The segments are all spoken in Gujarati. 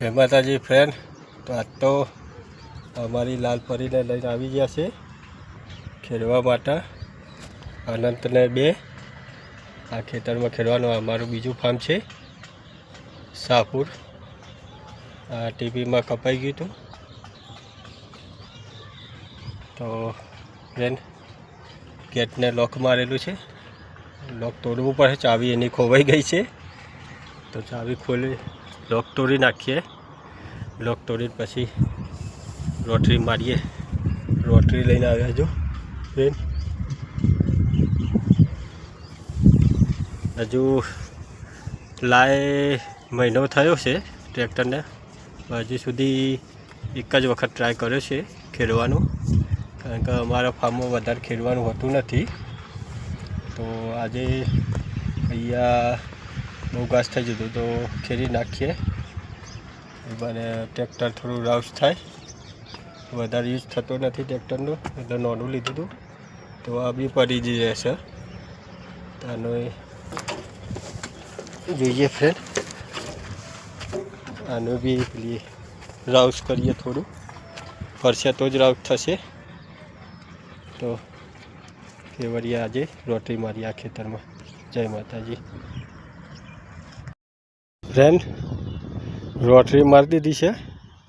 જય માતાજી ફ્રેન્ડ, તો આજ તો અમારી લાલ પરીને લઈને આવી ગયા છે ખેડવા માટે. અનંતને બે આ ખેતરમાં ખેડવાનું અમારું બીજું ફાર્મ છે શાહપુર. આ ટીવીમાં કપાઈ ગયું હતું તો ફ્રેન્ડ ગેટને લોક મારેલું છે. લોક તોડવું પડે, ચાવી એની ખોવાઈ ગઈ છે તો ચાવી ખોલી લોક તોડી નાખીએ. લોક તોડીને પછી રોટરી મારીએ. રોટરી લઈને આવ્યા જો ફ્રેન્ડ. હજુ લાય મહિનો થયો છે ટ્રેક્ટરને, હજી સુધી એક જ વખત ટ્રાય કર્યો છે ખેડવાનું, કારણ કે અમારા ફાર્મમાં વધારે ખેડવાનું હોતું નથી. તો આજે અહીંયા બહુ ઘાસ થઈ જતું તો ખેડી નાખીએ. મને ટ્રેક્ટર થોડું રાઉસ થાય, વધારે યુઝ થતો નથી ટ્રેક્ટરનો, એટલે નાનું લીધું હતું. તો આ બી પડી જ રહેશે. તો આનો જોઈએ ફ્રેન્ડ, આનું બી પેલી રાઉસ કરીએ, થોડું ફરશે તો જ રાઉસ થશે. તો કેવડીએ આજે રોટરી મારી આ ખેતરમાં. જય માતાજી ફ્રેન્ડ, રોટરી મારી દીધી છે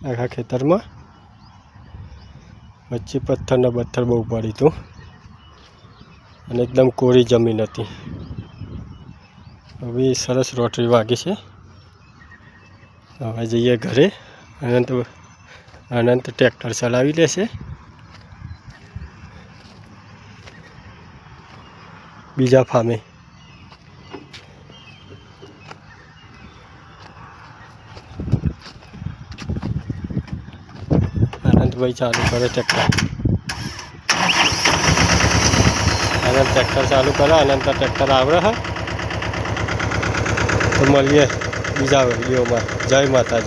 આખા ખેતરમાં. વચ્ચે પથ્થરના પથ્થર બહુ પડી હતું અને એકદમ કોરી જમીન હતી. હવે સરસ રોટરી વાગી છે. હવે જઈએ ઘરે. અનંત ટ્રેક્ટર ચલાવી લેશે. બીજા ફામે અનંતભાઈ ચાલુ કરે ટ્રેક્ટર. અનંત ટ્રેક્ટર ચાલુ કરે. અનંત ટ્રેક્ટર આવડે હા. તો મળીએ બીજા વિડીયોમાં. જય માતાજી.